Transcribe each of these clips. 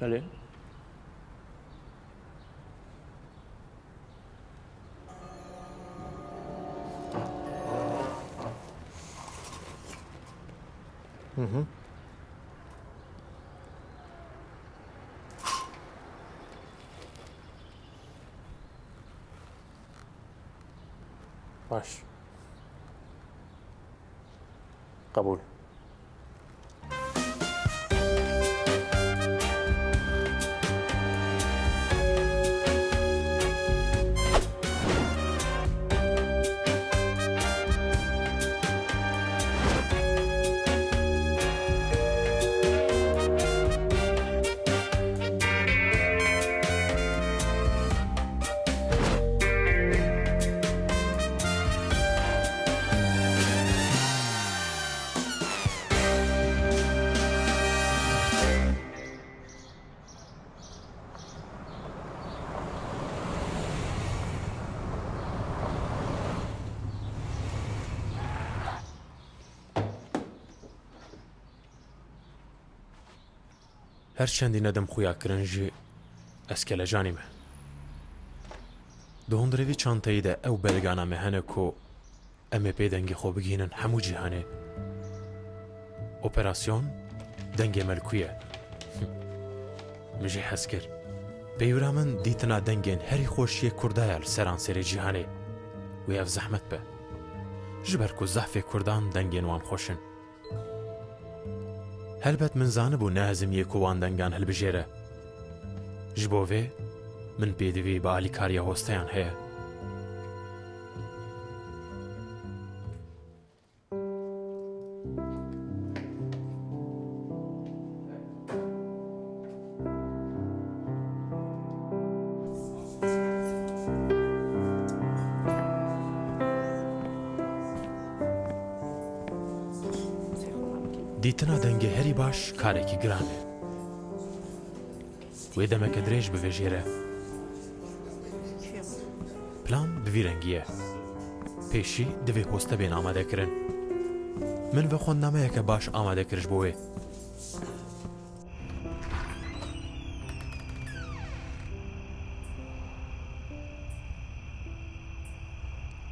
بله. باش. قبول. هەرچەندی نەدەم خویا کرنجی ئەسکە لە جانیمە دۆندرەوی چانتەیدا ئەو بەلگانامە هەنە کۆ ئەمێ پێ دەنگی خۆ بگینن هەموو جیهانێ ئۆپەراسیۆن دەنگێ مەلکویە مژی حەز کرد پێیورا من دیتنا دەنگێن هەری خۆشیە کوردایە سەرانسەری جیهانێ وێڤ زەحمەت بە ji ber ku zehfê Kurdan dengên wan xweş in. Helbet min zanibû nehezimiye ku wan dengan hilbijêre. Ji bo vê min pêdivî bi alîkariya hosteyan heye. دیتنا دەنگێ هەری باش کارێکی گرانێ وێ دەمەکە درێژ بڤێژێرە پلان بڤی رەنگیە پێشی دەوێ هۆستە بێن ئامادەکردن من بە خۆندنامەیەکە باش ئامادەکردش بۆ وێ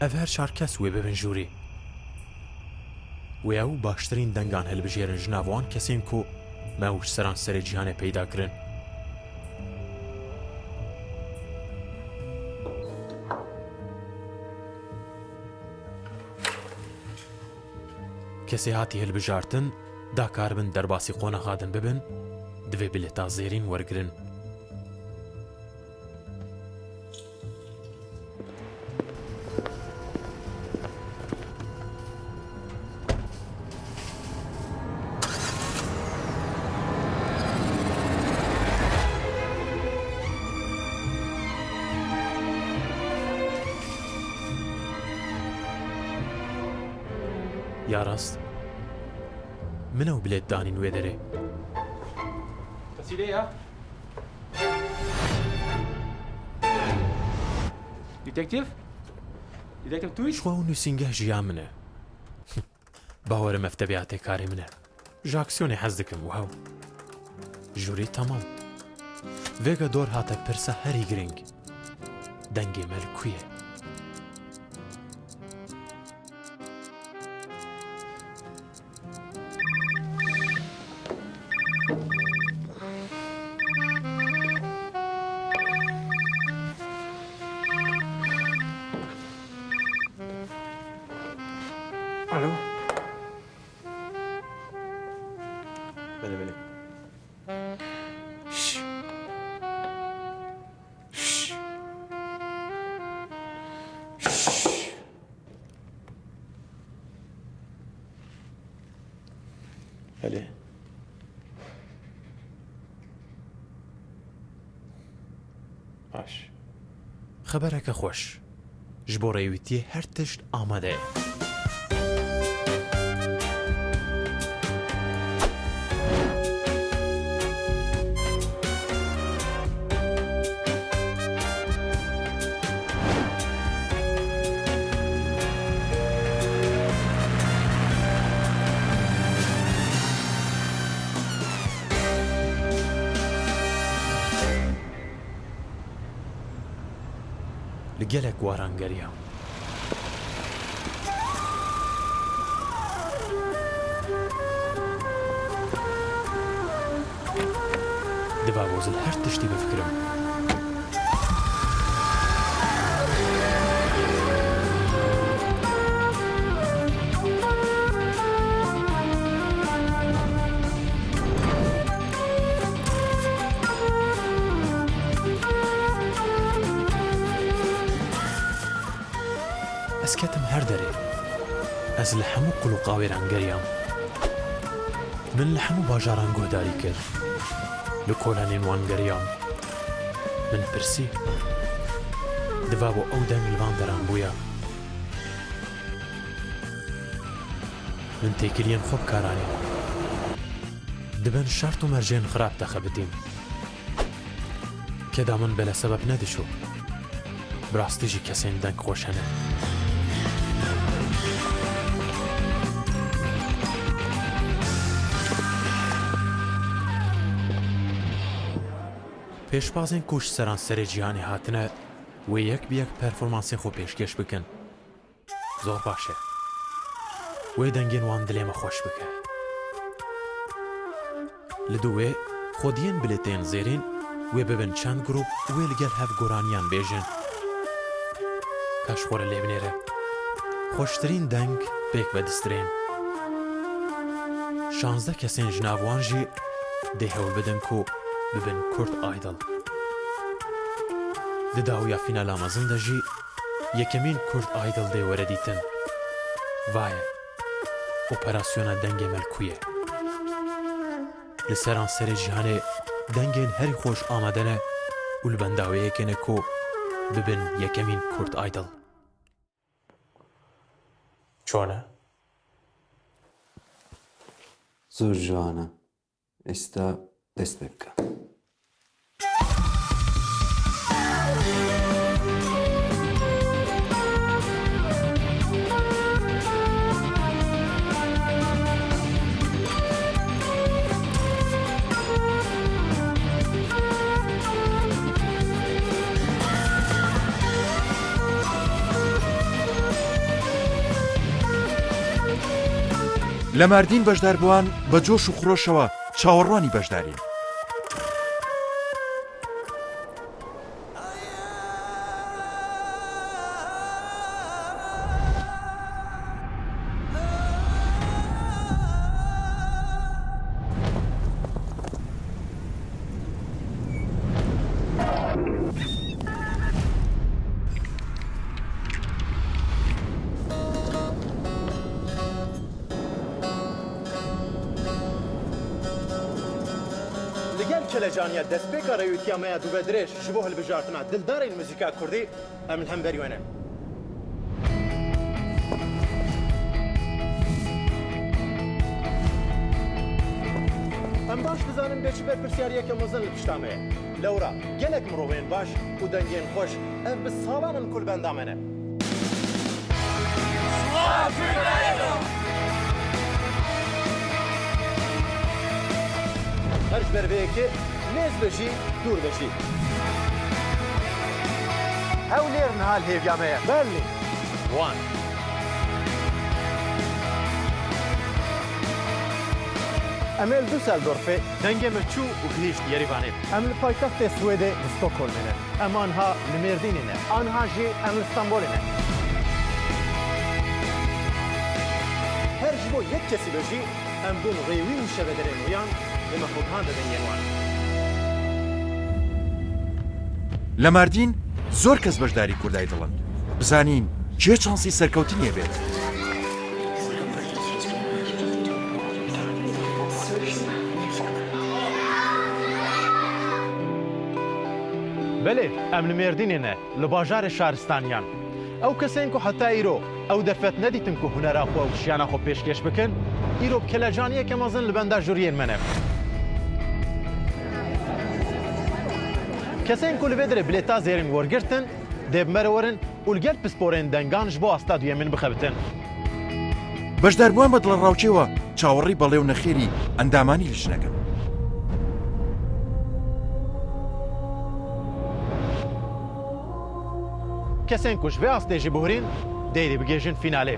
ئەڤ هەر چار کەس وێ ببن ژووری وێ ئەو باشترین دەنگان هەلبژێرن ژناوان کەسین کو مەوش سەرانسەری جیهانێ پەیداکردن کەسێ هاتی هەلبژارتن داکار بن دەرباسی قۆنەغادن ببن divê bilêta zêrîn wergirin یا ڕاست منە و بلێت دانین وێ دەرێ Vasileia? Detective? Detective Twitch? شخوا و نووسینگە ژیان منە باوەرە مەفتەبیاتێ کاری منە ژاکسیۆنێ حەز دەکەم وهاو ژووری تەمام vêga dor hate pirsa herî giring dengê melkû ye Alo? Bele bele. Şşş. Şşş. Şşş. Bele. Baş. Xebereke xweş. Ji bo rêwîtiyê her tişt amade ye. gelek waran geriyam. Diva bozil her tiştî bifikirim. Ez ketim her derê. Ez li hemû qulûqawêran geriyam. Min li hemû bajaran guhdarî kir. Li kolanên wan geriyam. Min pirsî. Diva bo ew deng li van deran bûya. Min têkiliyên xwe bikaranî. Dibin şert û merjên xirab dexebitîn. Keda min bele sebeb nedişo. Bi rastî jî kesên deng xweş hene. Pêşbazên ku ji seran serê cîhanê hatine wê yek bi yek performansên xwe pêşkêş bikin. Zor baş e. Wê dengên wan dilê me xweş bike. Li du wê xwediyên bilêtên zêrîn wê bibin çend grûp û wê li gel hev goraniyan bêjin. Kaş xwe li lêvnêre. Xweştirîn deng pêk vedistirên. 16 kesên ji nav wan jî dê hewl bidin ku bibin Kurt Idol. Di dawiya fînala mezin de jî yekemîn Kurt Idol dê were dîtin. Vaye, operasyona dengê melkû ye. Li seran serê cîhanê dengên herî xweş amade ne û li benda wê yekê ne ku bibin yekemîn Kurt Idol. Çon e? زۆر جوانە. ئێستا دەست پێ بکە. لە ماردین بەشداربووان بە جۆش و خڕۆشەوە چاوەڕوانی بەشدارین. لەگەڵ کەلەجانیا دەستپێکە ڕێویتیامەیە دووبە درێژ ji بۆ هەلبژارتنا دلدارên موزیکا کوردی ئەم هەمبەری وێنە. ئەم باش دەزانم بێچی بەرپرسیارەکە مەزن لە پشتامەیە. لەورا gelek مرۆڤên baş û dengên xweş ev bi salan kulbenda me ne. Her ji ber vê yekê nêz bejî dûr bejî. Ew lêr nihal hêviya me ye. Belê. Wan. Em ê li Düsseldorfê dengê me çû û gihîşt Yerîvanê. Em li paytextê Swêdê li Stockholmê ne. Em anha li Mêrdînê ne. Anha jî em li Stenbolê ne. Her ji bo yek kesî bejî em bûn rêwî û şevederên uyan لما خودهان دەدەن یێوان. لە ماردین زۆر کەس بەشداری کوردای دڵن. بزانین کێ چانسی سەرکەوتنیە بێت. بەلێ ئەم li Mêrdînê ne li bajarê şaristaniyan. Ew kesên ku heta îro ew derfet nedîtin ku hunera xwe û jiyana xwe pêşkêş bikin, îro kelecaniyeke mezin li benda jûriyên me ne. Kesên ku li vê derê bilêta zêrîn wergirtin, dê bi me re werin û li gel pisporên dengan ji bo astadûyê min bixebitin. بەشداربووان بە دڵڕاوچێوە چاوەڕی بەڵێو نەخێری ئەندامانی لە ژنەکەن. کەسێن کوش vê astêjî bihurîn deyrê bigêjin finalê.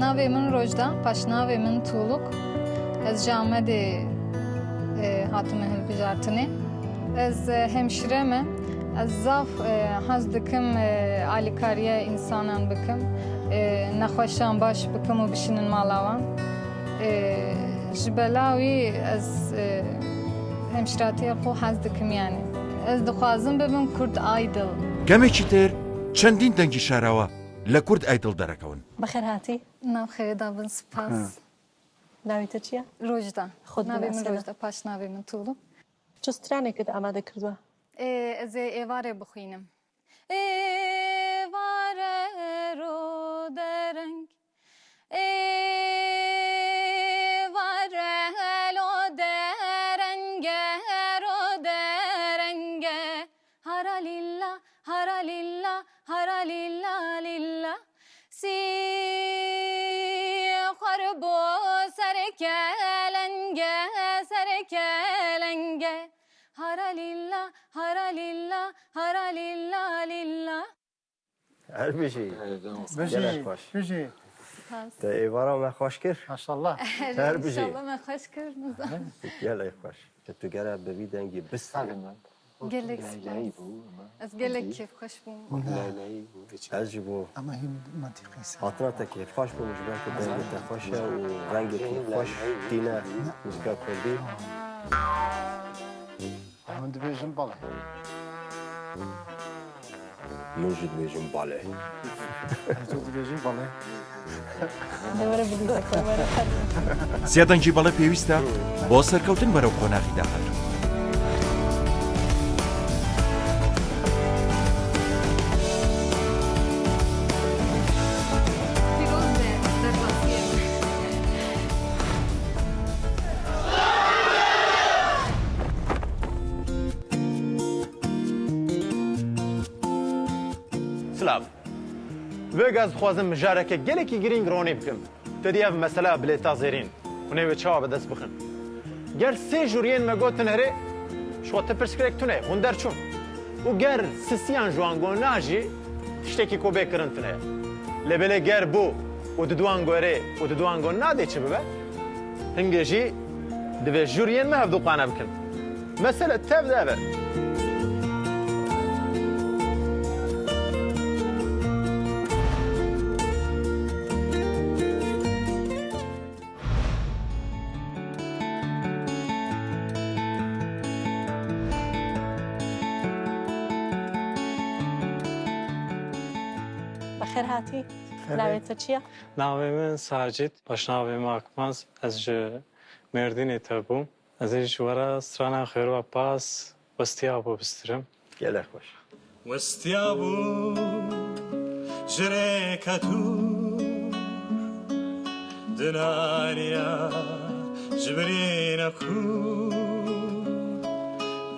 Navê min Rojda, paşnavê min Tuğluk. Ez ji Amedê hatime hilbijartinê. Ez hemşire me. Ez zaf hez dikim alîkariya însanan bikim. Nexweşan baş bikim û bişinin mala wan. Ji belawî ez hemşiratiya xwe hez dikim yani. Ez dixwazim bibim Kurd Aydil. گەمێکی تر چەندین دەنگی شاراوە لە کورد ئایدڵ دەرەکەون. بەخێر هاتی Nav xêrda bin spas. ناویتە چییە؟ Rojda. Xwe Navê min dinasîne. Rojda, paşnavê min Tuğluk. چ stranekت ئامادە کردووە؟ Ez ê êvarê bixwînim. Êvare ro dereng, êvare lo derenge, ro derenge. Hara lilla, hara lilla, hara lilla lilla. Si xarbo serkelenge, serkelenge. Hara lilla, hara lilla, hara lilla lilla. هر بشی بشی بشی تا ایوارا ما خوش کر ماشاءالله هر بشی İnşallah mən xoş görmüzəm. گل ای خوش که تو گره ببی دنگی بس Gelek Ez gelek keyf xoş bum. از جبو اما هی منطقی است حاطنا تا کیف خوش بومش بان که دنگی تا خوشه و رنگ کیف خوش دینه موسیقى کردی من دبیجم بالا موجود بیجم باله تو دبیجم بالا دەوەرە بگوزەکە وەرە خەر. زیادەنگی بەڵێ پێویستە بۆ سەرکەوتن بەرەو قۆناغی داهات. Firoz de derbasiye. Slav. Vegaz dixwazim mijareke gelekî girîng ronê bikim. Te diyev mesela bilêta zêrîn. Hûn ê wê çawa bi dest bixin. Ger sê jûriyên me gotin herê, ji xwe te pirsgirêk tune, hûn derçûn. û ger sisiyan ji wan got na jî, tiştekî ku bêkirin tune ye. Lêbelê ger bû û di duan gorê û di duan got nadê çi bibe, hingê jî divê jûriyên me hevdûqane bikin. Mesele tev de ev e. بەخێر هاتی ناوێتە چییە؟ Navê min Sacid, paşnavê me Akmaz, ez ji Mêrdînê te bûm. Ez ê ji were strana xêrwa pas westiya bû bistirim. گل ای خوش وستیا بو جرێکەتور دناریا جبرینە کوور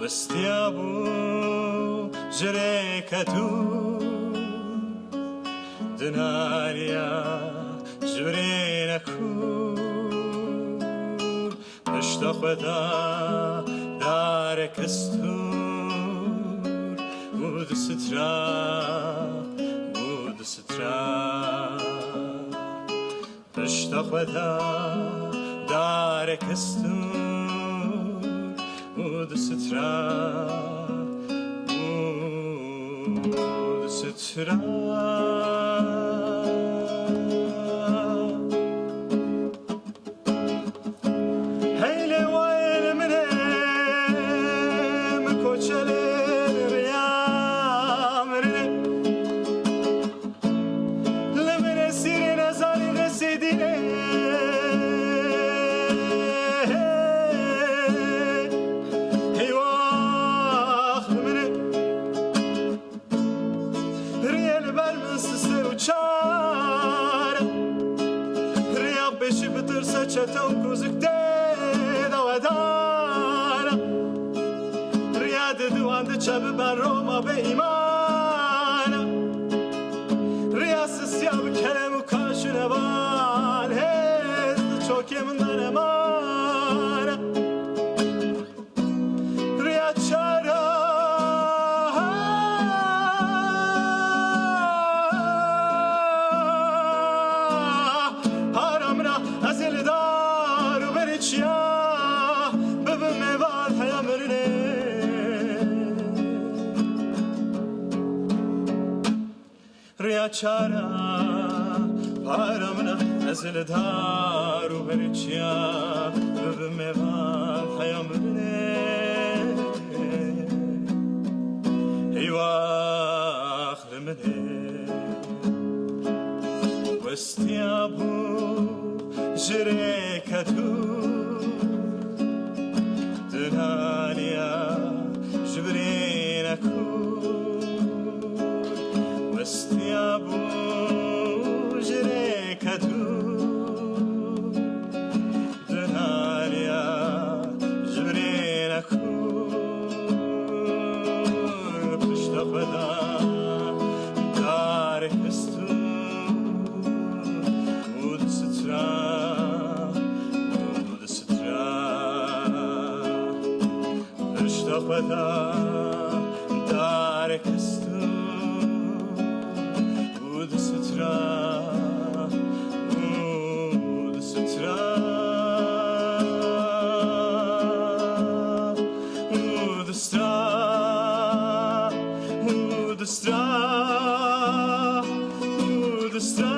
وستیا بو جرێکەتور دناریا جبرینە کوور پشتە خۆدا دارێکەستور Would sitra, would sitra. Peshta khweda dar kestur, would sitra, would sitra. Hele wayn mene mkochele چتو کوزک ده ودانا ریاد دوان ده چب بر روما به ایمانا ریاس سیاب کلم و کاشو نبال هست چوکی من درمانا ریاد چرا چارا پارمنا ازل دارو برچیا بمیوان حیام بنه هیواخ لمنه واستیابو جريكتو دنانيا جبرينكو واستيابو جريكتو دنانيا جبرينكو بتشتغدا دارك استو خدا دارك استو ود سترا ود سترا ود سترا ود سترا ود سترا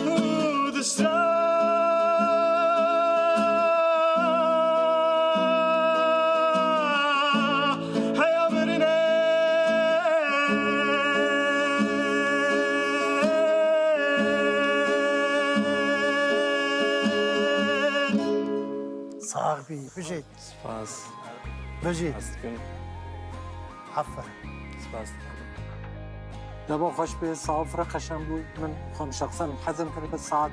ود سترا صاحبي بجيت سپاس بجيت هستیم عفوا سپاس دابا خوش به صاف قشنگ بود من خودم شخصا حزم کنم به ساعت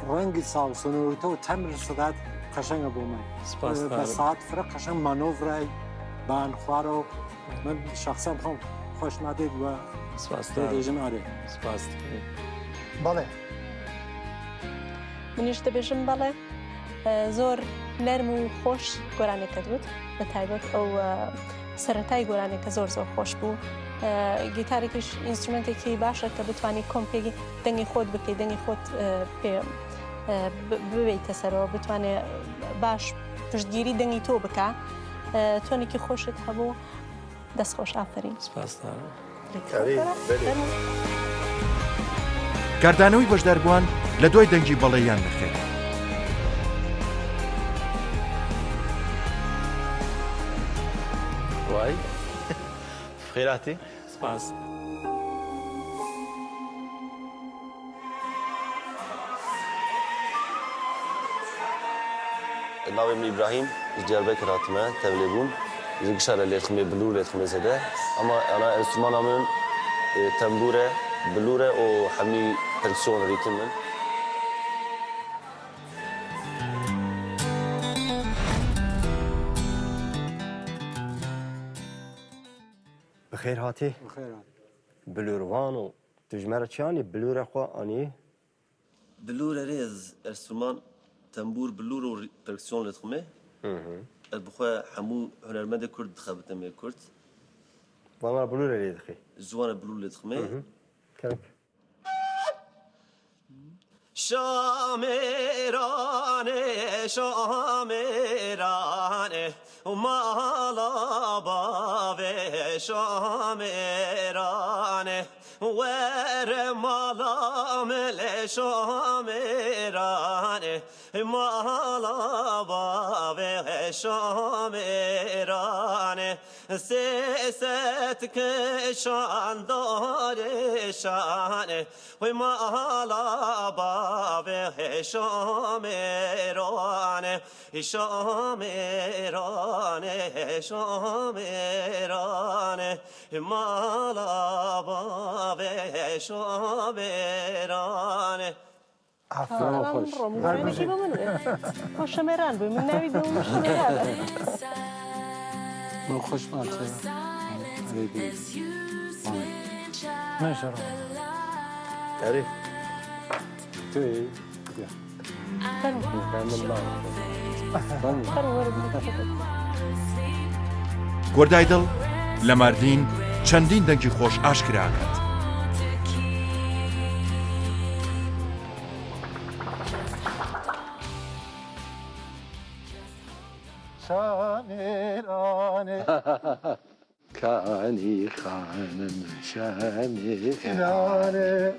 رنگ ساعت سنوریته و تمر صدات قشنگ بود من سپاس به ساعت فرق قشنگ مانور بان خوارو من شخصا خودم خوش ندید و سپاس دیجن آره سپاس بله منیش دەبێژم بەڵێ زۆر نەرم و خۆش گۆرانێکە دوت بە تایبەت ئەو سەرەتای گۆرانێکە زۆر زۆر خۆش بوو گیتارێکیش ئینسترومنتێکی باشە کە بتوانێت کۆمپێکی دەنگی خۆت بکەیت دەنگی خۆت پێ ببیتە سەرەوە بتوانێت باش پشتگیری دەنگی تۆ بکە تۆنێکی خۆشت هەبوو دەستخۆش ئافرین سپاس کاردانەوەی بەشداربووان لە دوای دەنگی بەڵێیان نەخێت. وای خێراتی سپاس ناوم إبراهيم جربك راتمة تبليبون زكشار اللي خمي بلورة خمي زده أما أنا إنسترومان من تنبورة بلورة أو حمي بركسيون ريتم بخير هاتي بخير بلوروانو تجمرة شاني بلورة خو أني بلورة ريز إنسترومان تنبور بلورة بركسيون لتخمي البخوا حمو هنرمند كرد خبطة مي كرد وانا بلورة لي دخي زوانة بلورة لتخمي كيف شامیرانه شامیرانه و مالا باوه شامیرانه ور مالا مل شامیرانه مالا باوه شامیرانه سیست کشان داره شانه و مالا باوه شامیرانه شامیرانه شامیرانه مالا باوه شامیرانه عفوا خوش ڕۆموانێکی بۆ من خۆ شەمێران بووی من ناوی دەوم شەمێرانە ما خوش مالته ما شاء الله تعرف توي گۆردایدڵ لە ماردین چەندین دەنگی خۆش ئاشکراکات. شامیرانه کانی خانم شمی Yani.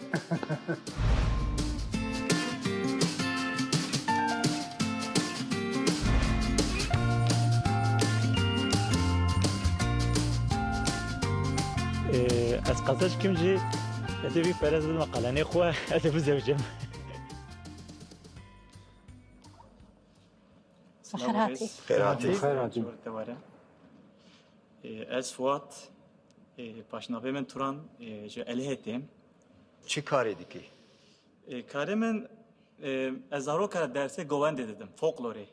از قصدش کم جی اتفی فرز بدم قلنی خواه اتفی زوجم خيراتي خیراتی از فوات پاشنابه من توران جو الهتیم چی کاری دیکی؟ کاری من از زارو کار درسه گوانده dedim folklori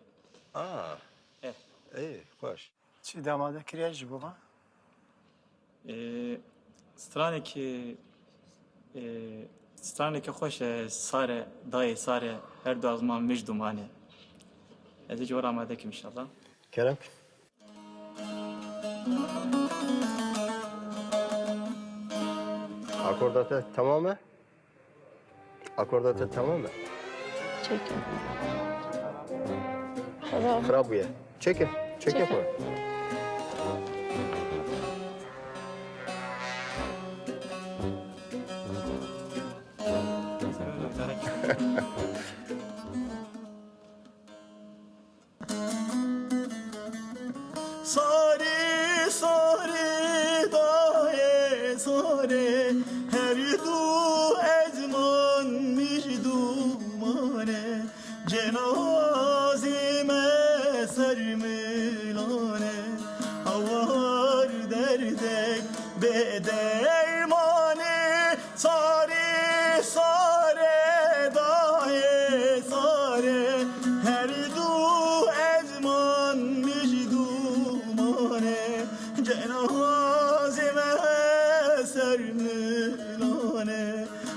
ای خوش Çi damada kiriyaj bu ha? strane ki خوش ساره دای ساره her du azman mecdumane از جور آماده کیم inşallah کرم Akordatı tamam mı? Akordatı tamam mı? Çekin. Krabuye. Çekin. Çekin koy. Sare sare daye sare her du ezman mijdumane cenazime sermilane havar derdek bedermane sare sare daye sare her du ezman mijdumane cenazime sermilane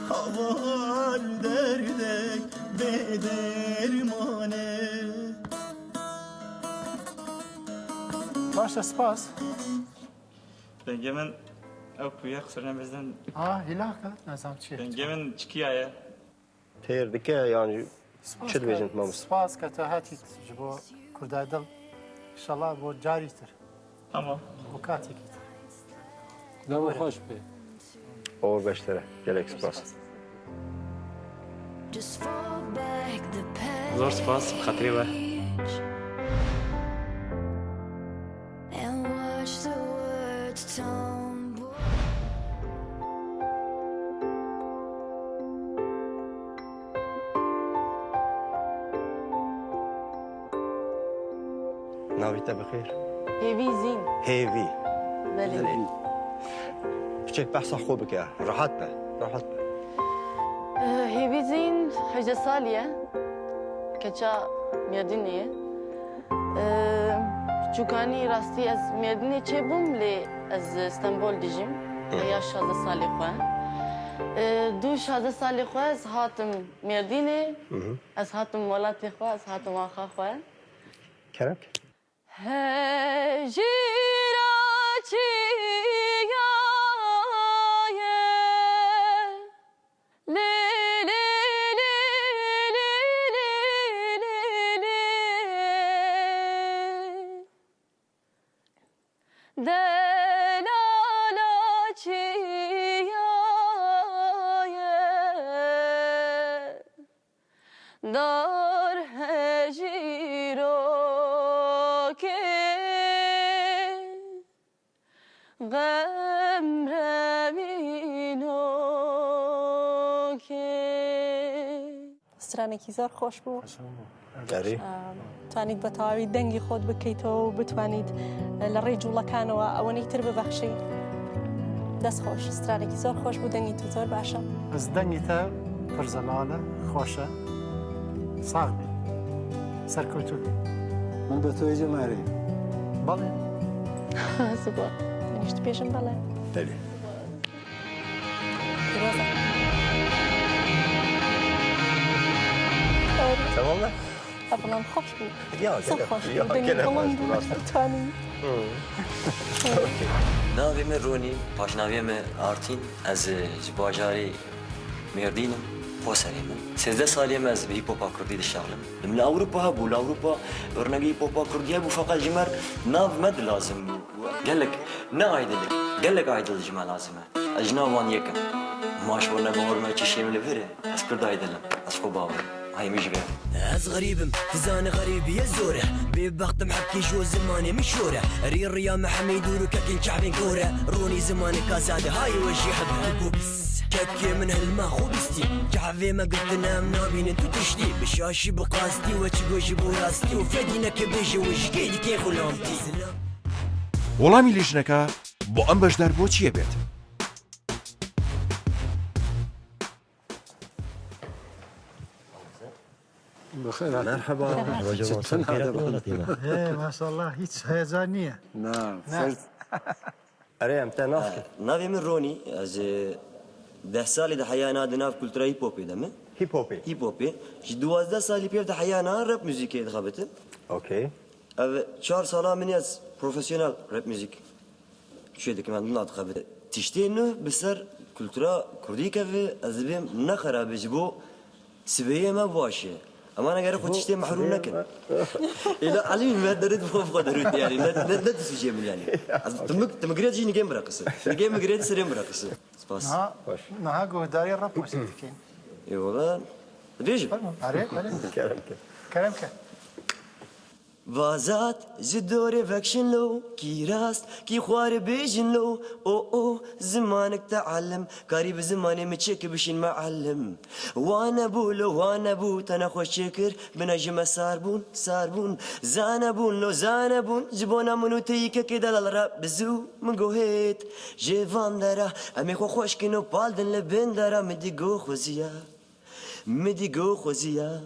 havar derdek bedermane Başta spas. Bengemen okuya kusura bizden Ha hilaka. Nazam çi. bengemen çıkıyor Teyir dike yani çi dibêjin mamus. Spas kata hati ji bo Kurdaydal. İnşallah bu caridir. Tamam. Bu katik. Dama hoş be. Oğur beşlere. Gelek spas. Zor spas xatri var. Navite bixir. هيفي زين Hevi. بلي Küçük bahsa xo bike. Rahat be. Rahat be. هيفي زين حاجة صالية كتشا ميردينية چوكاني راستي از ميرديني چبوم لي از اسطنبول ديجيم يا شازة صالي خواه دو شازة صالي خواه از هاتم ميرديني از هاتم ولاتي خواه از هاتم آخا خواه Kerem. Dar hejiro ke gam revino ke سترانێکی زۆر خۆش بوو توانیت بە تەواوی دەنگی خۆت بکەیتەوە و بتوانیت لە ڕێی جوڵەکانەوە ئەوەنەی تر ببەخشی دەست خۆش سترانێکی زۆر خۆش بوو دەنگی تو زۆر باشە Ez dengî te pir zelal e, xweş e. Sağ be. Serkevtû. Min bi tu êcî merê. Balê. زبوو منیشت پێشم بەڵێ Deli. پیرۆزە Tamam mı? بەڵام خۆش بوو Ya زۆر gene. خۆش Ya بوو دەنگی gene. بەڵند بوو توانی Navê me Ronî, paşnavê me Artîn, ez ji bajarê Mêrdînim. بوسري من 13 سالي ماز بهيب هوب كردي الشغله من اوروبا هبو لاوروبا برنامج هيب هوب كردي هبو فقط جمر ناف مد لازم قال لك نا عيدلك قال لك عيدل الجمال لازمه اجنوان يكم ماش ولا باور ما تشي من الفري اسكر عيدل اسكو باور هاي مش غير از غريب تزان غريب يا زوره ببخت محكي جو زماني مشوره رير يا محمد وركك شعبين كوره روني زماني كازاد هاي وجه حب بس كك من هالما خوبستي جعفي ما قلت نام نابين انتو تشتي بشاشي بقاستي وتشوجي براستي وفدينك بيجي وشكيدي كي خلامتي وەڵامی لیژنەکە بۆ ئەم بەشدار بۆ چییە بێت؟ بخير مرحبا ما شاء الله هيك هيجان نية نعم أريم تنافك نافي من روني از 10 سالي ده حيانا دناف كولترا هيب هوبي دمه هيب هوبي 12 سالي بيف ده حيانا راب موزيكي دخبت أوكي 4 سالا من يز بروفيسيونال راب موزيك شو ده كمان ناد خبت تشتينه بسر كولترا كردي كفي ازبيم نخرا بجبو سبيه ما بواشه اما انا قاعد تشتي محروم لكن الى علي ما درت فوق قدرت يعني لا تسجي من يعني تمقريت جيني جيم براقص جيم مقريت سريم براقص سباس نها قهداري الرب موسيقتين اي والله فيجي عليك كلامك وازات زدوري فاكشن لو كي راست كي خوار بيجن لو او زمانك تعلم قريب زماني متشك بشين معلم وانا بو تنا خوش شكر بنجم ساربون زانبون جبونا منو تيكا كده للراب بزو من قوهيت جيفان دارا امي خوش كنو بالدن لبن دارا مدي خوزيا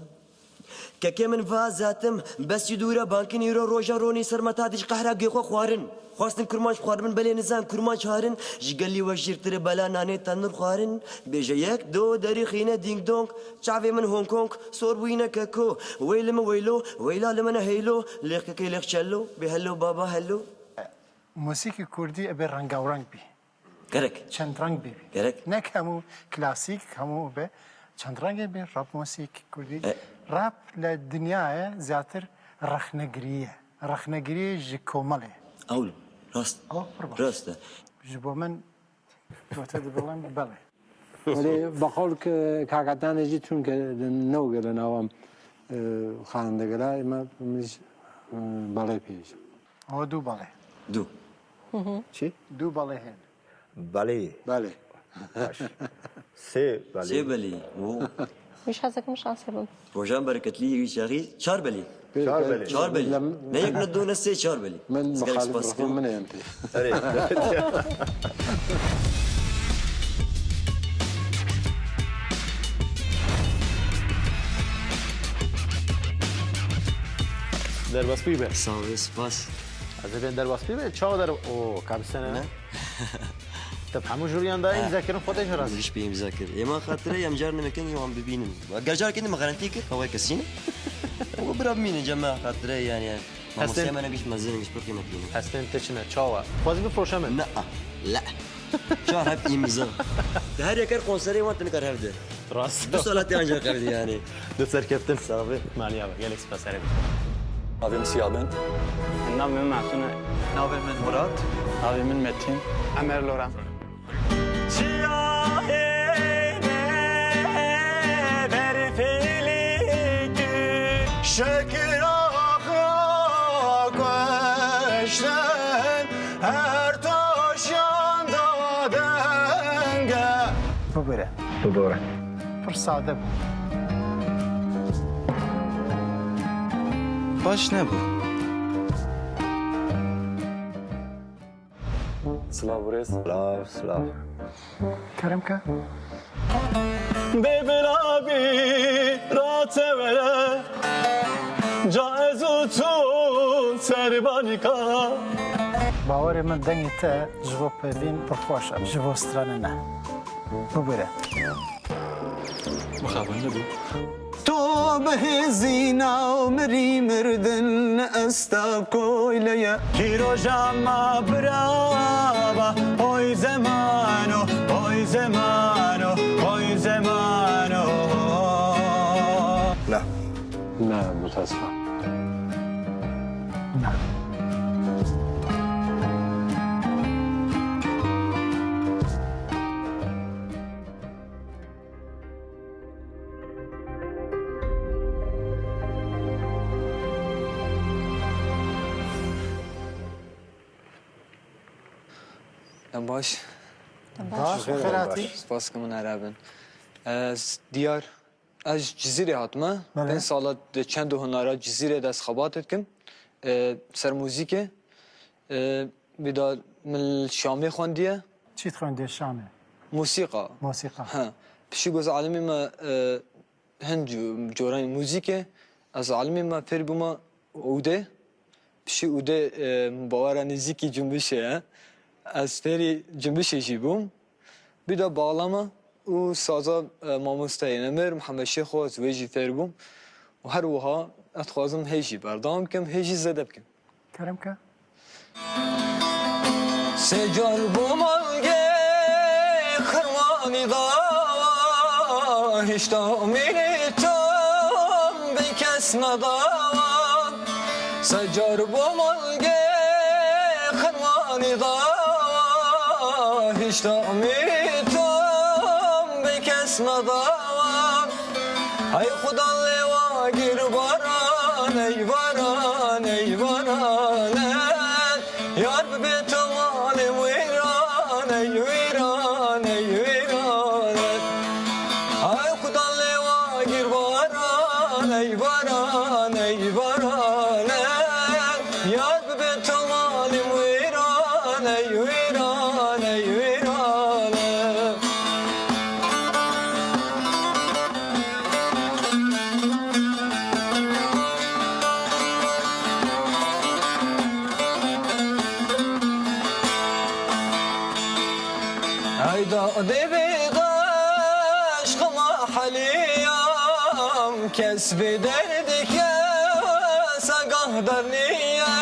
كاكي من فازاتم بس يدورا بانكن يرو روجا روني سرمتا ديش قهرا قيخو خوارن خواستن كرماش خوارن بلي نزان كرماش هارن جيقلي وجير تري بلا ناني تنر خوارن بيجا يك دو داري خينا دينك دونك شعبي من هونغ كونغ صور بوينا كاكو ويلا لمن هيلو ليخ كاكي ليخ شلو بهلو بابا هلو موسيقى كردي ابي رنگا ورنگ بي كرك چند رنگ بي كرك نك همو كلاسيك همو به چند رنگ بي راب موسيقى كردي راب للدنيا زياتر رخنگرية جكومالي أول راست جبو من توتد بلان بله ولی بقول که کاغدان جی چون که نوگل نوام خاندگرای ما مش باله پیش هو دو باله دو چی؟ دو باله هن بله سي بلي مش هذاك مش عصبي روجان بركت لي شاغي شاربلي نيك ندون السي شاربلي من مخالف من انت درباس بيبه سپاس از بین درباس بيبه چا در او کم سنه طب همون جوریان دایم ذاکرن خودش راست مش بيم ذاكر يا ما خاطر يا مجرنا مكان يوم ببينن قرجار كده ما غرانتيك هو كسينه وبراب مين جماعه خاطر يعني ما مسيما انا قش مزين قش بقي مكين هستن تشنه چاوا باز بفروشم لا شهر هب امضاء ده هر يكر كونسري وانت نكر هفده راست دو سالات انجا قبل يعني دو سر كابتن صافي معني ابا جالك سباس عربي ناوي من سيادن ناوي من معتونة ناوي من مراد ناوي من متين عمر لوران شکر آخا گشتن هر تاشان دادنگه ببره فرصاده بود باش نبود سلام بوريس سلام كرمك ببرابي راتبه جائزوتون سربانيكا باوري من دنگی تا جواب بدین پرخواشم جواب استرانه نه ببره مخابن نبود تو به زینا و مری مردن استا کویلیا کیرو جاما برابا اوی زمانو نه متاسفم. باش خیراتی سپاس که من عربن از دیار از جزیره هاتمه بله. 5 سال چند هنرات جزیره دست خباتت کم سر موزیک بیدار من شامی خوندیه چیت خونده شامه موسیقى ها بشي جزء عالمي ما هند جوران موزيكا از عالمي ما فير بما اوده بشي اوده باورا نزيكي جنبشه از فيري جنبشه جيبوم بدا باغلama و سازا ماموستاي نمر محمد شيخ و زويجي فير بوم و هر وها اتخوازم هيجي بردام كم هيجي زده بكم کرم که سجال بومالگه خرمانی دا هشتا میری تام بی کس ندا سجال بومالگه خرمانی دا هشتا میری تام بی کس ندا ای خدا لیوا گیر باران ای باران ای باران یار ببیت مالم ویران ای ویران ای ویران ای خدا لیوا گیر باران ای باران ای باران یار ببیت مالم ویران ای ویران ای ویران هيدا دبي عشق ما حليام كسب دردك يا سقه درنيا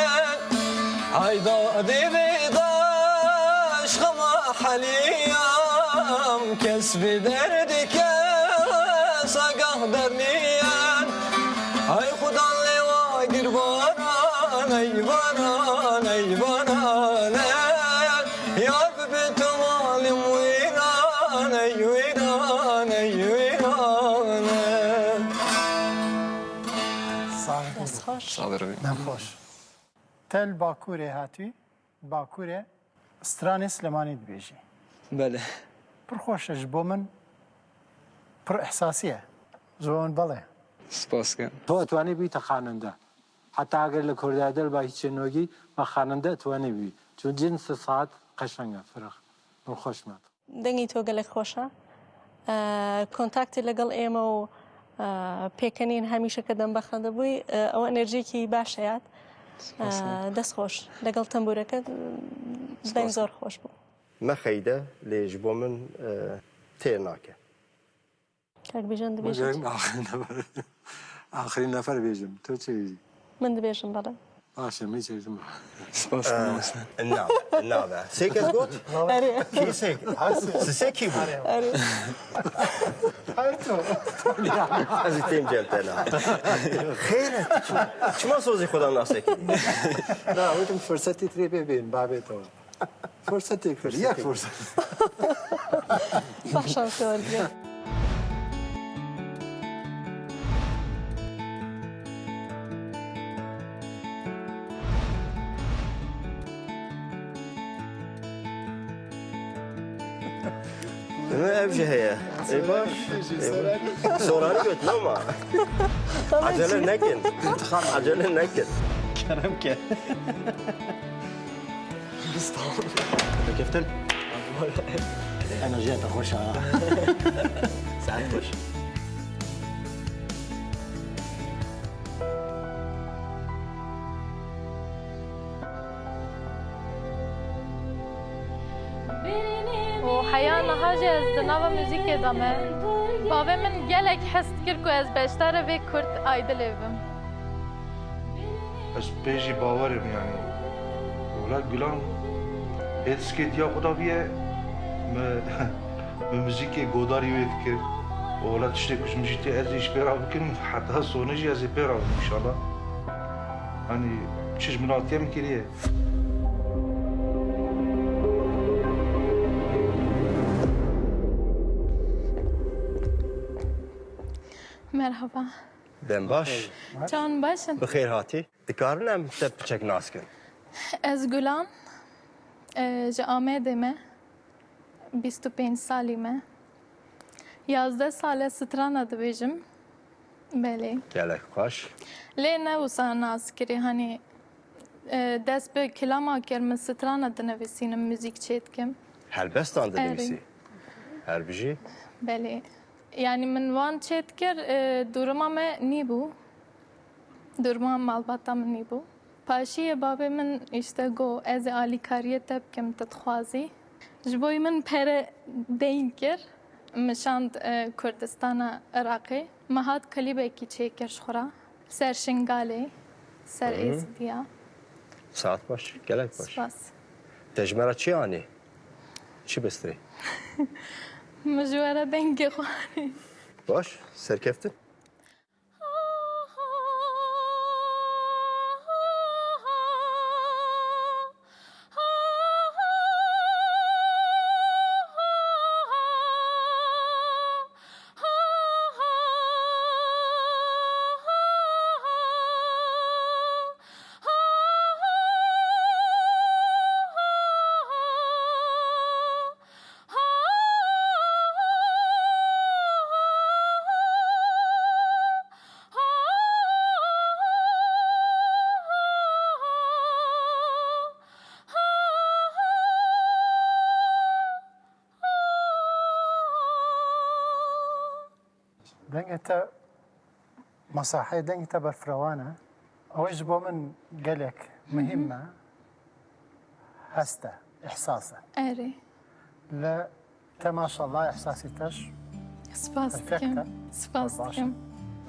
هيدا دبي عشق ما حليام كسب دردك يا سقه درنيا هاي خدا اللي واقر باران اي باران اي باران يا ببيت مالم ويران اي ويران اي ويران صادر نخوش تل باکوره هاتوی باکوره استرانی سلمانی دبیجی بله پر خوشش بو من پر احساسیه زون بله سپاس کن تو اتوانی بی تا خواننده حتی اگر لکرده دل با هیچ نوگی و خواننده اتوانی بی چون جنس ساعت قشنگه فرق من خوش مد دنگی تو گلک خوشه کنتاکتی لگل ایما و پێکەنین هەمیشە کە دەم بەخەندە بووی ئەوە ئەنەرژیەکی باشەیات دەست خۆش لەگەڵ تەمبورەکە دەنگ زۆر خۆش بوو مەخەیدە لێژ بۆ من تێر ناکە کاکبیژن دەبێژم آخرین نفر بیجم تو چی من دەبێژم بەڵێ باشه میچێژم سپاس نابە سێکەس گوت کی سێک سێکی بوو ئەزی تێم جێلتەنا خێرە چما سۆزی خۆدان ناسێکی نا وتم فرصتی تری ببین بابێتەوە فرصتی کرد یەک فرصت باشان سۆرگێ ئەوژە هەیە ئەی باش سۆرانی گوت نەما عەجەلە نەکەن عەجەلە نەکەن كلام كان كيفتن انا جيت اخشها ساعات خوش وحيانا حاجة از دناوا موزیک دامه باوه من گلک حست کرد که از بیشتر وی کرد آیدل بم از پیجی باورم یعنی ولاد گلان هیچ یا خدا بیه موزیک گوداری وید کرد و ولا تشتري كوش مجيتي ازيش بيرا بكن حتى هالصونجي ازي بيرا ان شاء الله يعني شش من ايام كده Merhaba. دم باش Can başın. بخير هاتي دكارنا متبتشك ناسكن Ez Gülan. Ji Amedê me. 25 salî me. 11 sale strana dibêjim. Belê. gelek خوش Lê ne wisa nas kirî hani dest bi kilama kir min strana dinivîsînim müzik çêtkim. هلبستان دنویسی هر بجی Belê. Yani min van çêtkir duruma me nîbû. Duruma malbata min nîbû. Paşiyê babê min işte got ez ê alîkariyê te bikim te dixwazî. Ji bo min pere deyn kir. Mişand Kurdistana Iraqê. Me hat klîbekî çêkir ji xwe ra. Ser Şingalê. Ser Êzidiya. ساعت باش gelek باش Spas. تجمرة چی آنی چی بستری Min ji were dengê xwarî. باش سرکفتن دنگتا مساحي دنگتا برفروانه اوش بو من قالك مهمة هسته إحساسه Erê. لا تا ما شاء الله إحساسي تش Spas dikim. Spas dikim.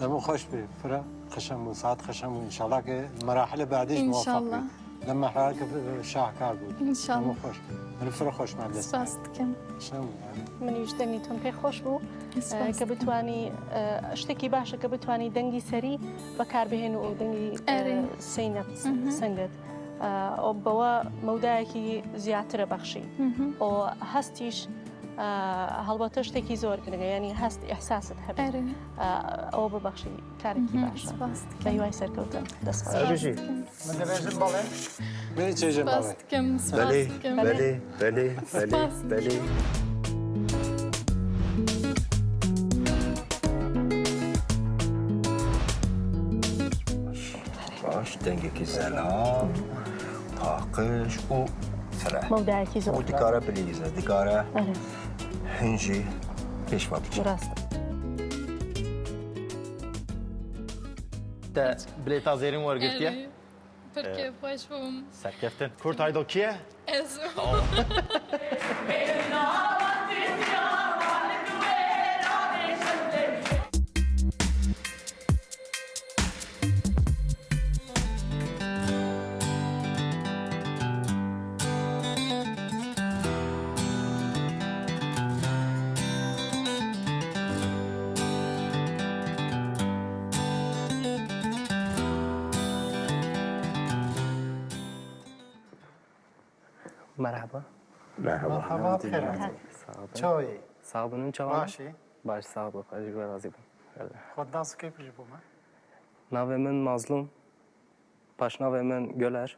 دمو خوش بي فرا خشم وساعات خشم وان شاء الله المراحل بعديش إن موفق شاء الله. بي. لما حالك شاهكار بود إن شاء الله. دمو خوش من فرا خوش مع الدست Spas dikim. شنو يعني منیش دەنگیتون پێی خۆش بوو کە بتانی شتێکی باشە کە بتانی دەنگی سەری بەکاربهێن و دەنگی سینە سنگت بەوە مەودایەکی زیاترە بەخشی و هەستیش هەڵبەتە شتێکی زۆر گرنگە ینی هەست ئیحساست هەبێت ئەوە ببەخشی کارێکی باشە بە هیوای سەرکەوتن دەست من دەبێژم بەڵێ من چێژم Spas بڵێ dikim. Spas بله dikim. بله بله بله سپاس. بله باش دنگێکی زەلام تاقش و فرە مەودایەکی زۆر و دکارە بلیزە دکارە هەنجی پێشوا بچێت ڕاستە Te bilêta zêrîn wergirtiye? Pirkê xweş bûm. Serkeftin. Kurt haydo kiye? Ez. مرحبا مرحبا بخير چۆی ساغبنون چاوان باشی باش ساغ بخواهی جگوه رازی بم خۆت ناسکەی پژ بوومە ناوێ من مازلوم پاشناوێ من گۆلەر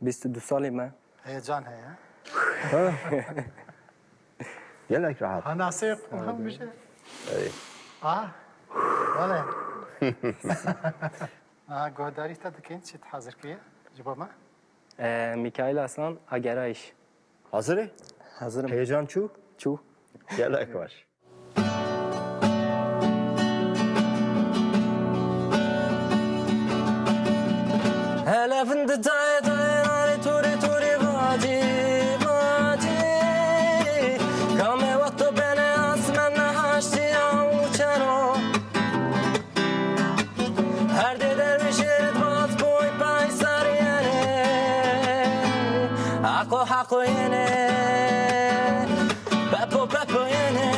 22 ساڵی me هەیەجان هەیە gelek rahat هەناسەی هەم بژێ بەڵێ گۆداری تا دەکەین چیت حەزرکەیە ji bo me Mikail Aslan Agerayş hazırı hazırım heyecan çu çu gelek baş هلا فند تاي تاي توري توري باجي باجي كامي وقت بين اسمنا هاشتي او چرو هر دي درمشيت باز بوي باي سارياني حقو حقو يني بابو بابو يني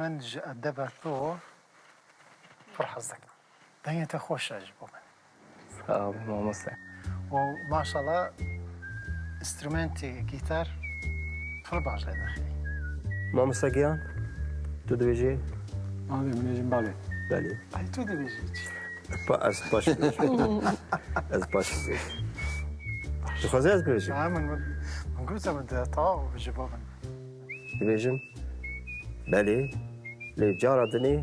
من دبرتو فرحة زك دنيا تخوش عجبو من مامۆستا وما شاء الله انسترومنتي جيتار خل باش لي داخلي مامۆستا گیان تو دەبێژێ Abi minecim bari. بەێ هاي تو دي بيجي ئەس باش ئەس باش دخوازی ئەس بێژم من قلت من طاو بجيبو من دەبێژم بەێ لێ جارە دنێ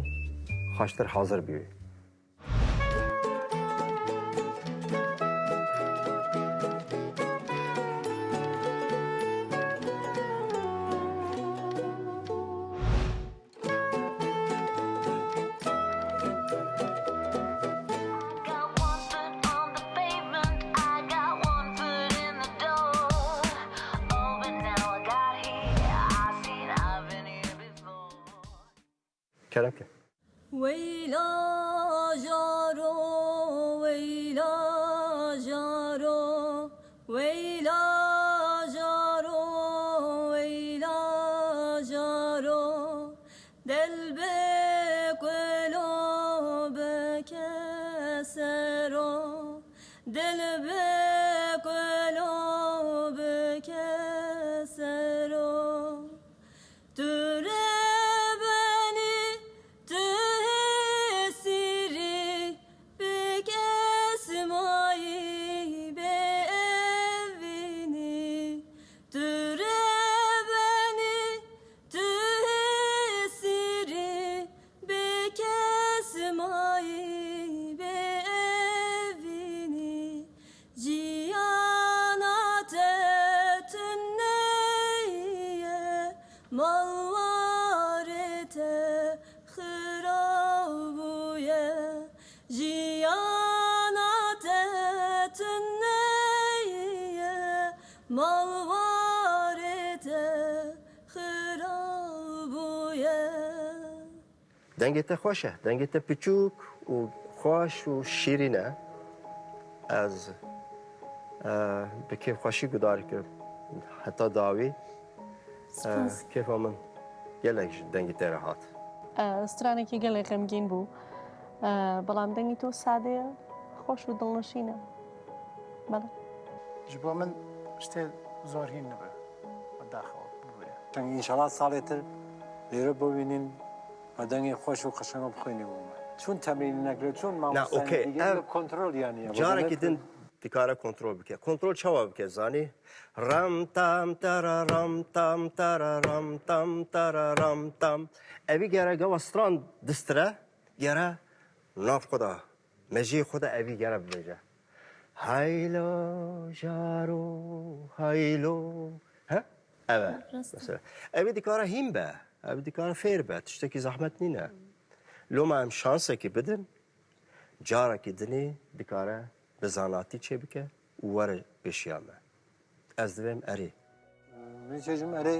خاشتر حاضر بێ كلامك ويلا جارو ويلا جارو ويلا جارو ويلا جارو دل بكلو بكسرو دل بكلو بكسرو دنگت خوشه دنگت پیچوک و خوش و شیرینه از بکیف خوشی گداری که حتی داوی کیف من گلک دنگت راحت سترانێکی گەڵێ غەمگین بوو بەڵام دەنگی تۆ سادەیە خۆش و دڵنشینە بەڵێ جبو من شتێ زۆر هین نەبێ بەداخەوە ببێ ئینشاڵا ساڵێتر لێرە ببینین بەدەنگی خۆش و قەشەنگە بخوێنی بوومە چون تەمرین نەکرێت چون مامۆستای کۆنترۆل یانە جارێکی دن دکارە کۆنترۆل بکە کۆنترۆل چاوە بکە زانی ڕام تام تەرە ڕام تام تەرە ڕام تام تەرە ڕام تام ئەوی گەرەگەوە ستران دسترە گەرە ناف خۆدا مەژی خۆدا ئەوی گەرە ببێژە هایلۆ ژارۆ هایلۆ ئەوە ئەوی دیکارە هیم بە ئەوی دیکارە فێر بە تشتێکی زەحمەت نینە لۆمە ئەم شانسێکی بدن جارێکی دنێ دیکارە بزاناتی چێ بکە وەرە پێشیانمە ئەس دەبێم ئەرێ من چێژم ئەرێ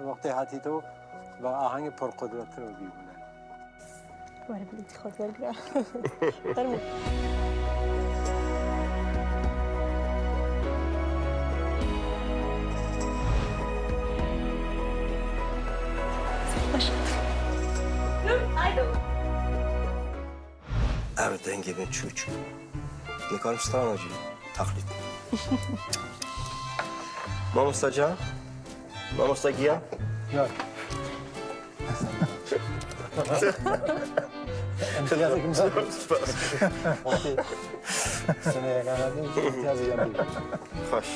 وەقتی هاتیتەوە بە ئاهەنگی پڕقدرەتەوە بیبوونە وەرە بلیتی خۆت وەرگرا فەرموو Evet dengemin çuçu. Ne kadar ısrar acı. Taklit. Mamusta Can. Mamusta Giyan. Yok. امتیازی که میزنم وقتی سنه یکانه امتیازی یادی خوش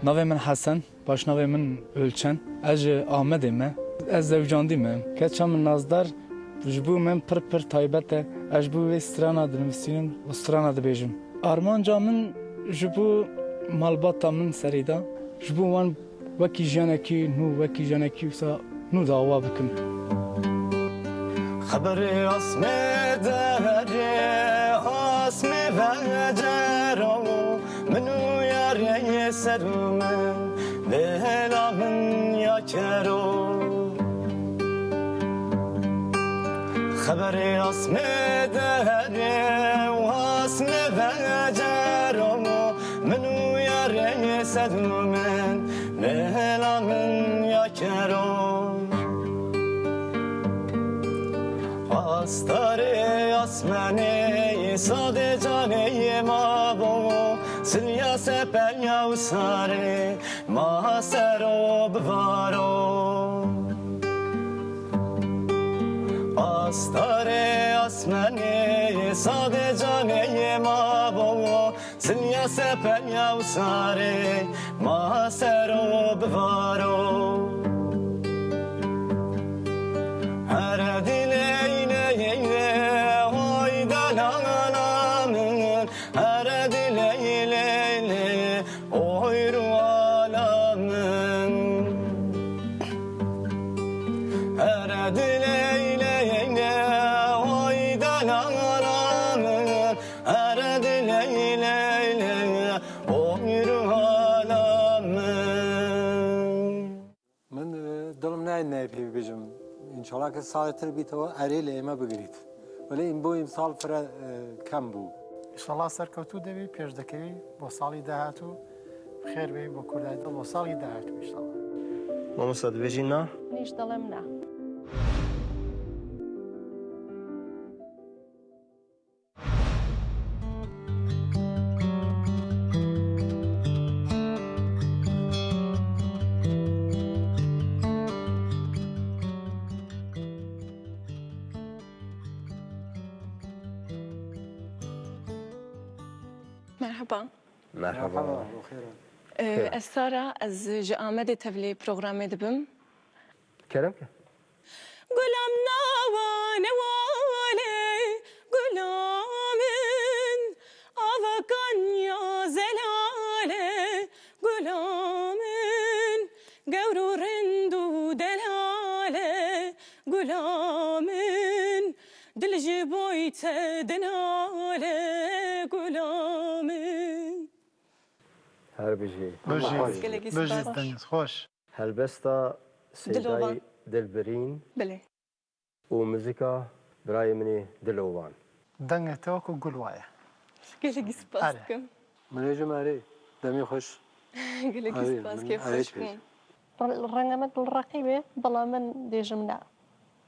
ناوی من حسن باش ناوی من ölçen از آمده من از زوجاندی من که چم نازدار جبو من پر تایبته از بو استرانا دنویسیم و استرانا دبیجم آرمان جا من جبو مالباتا من سریدا جبو وان وکی جانکی نو وکی جانکی وسا نو دعوا بکن خبری اسمه داره اسمه وجرو منو یاری سرمن بهلا من یا کرو خبری اسمه داره اسمه وجرو منو یاری سرمن بهلا من یا کرو آستاره آسمانه ساده جانه ما بو سلیا سپلیا و ساره ما سرو بوارو آستاره آسمانه ساده جانه ما بو سلیا سپلیا و ساره ما سرو بوارو هر دیلیله های دلانامن هر دیلیله اوی رو عالمن هر دیلیله های دلانامن هر دیلیله اوی رو عالمن من دلم نه پی بجم انشالله که سال تر بیت و عریل ایمه بگیرید ولی این بو امسال فرا کم بو انشالله سرکوتو دوی پیش دکوی با سالی دهاتو خیر بی با کردای با سالی دهاتو انشالله ما مصاد بجین نه؟ نیش دلم نه مرحبا مرحبا از سارا از جا آمده تبلی پروگرام دبم کرم که گلام نوانه واله گلامن آوکان یا زلاله گلامن گورو رندو دلاله گلامن دل جبویت دناله گلامن هر بجی بجی دنیز خوش هلبستا سیدای دلبرین بله و موزیکا برای منی دلوان دنگ توکو گلوایا گلگی سپاس کم منیجو ماری دمی خوش گلگی سپاس کیف خوش کن رنگمت الرقیبه بلا من دیجمنا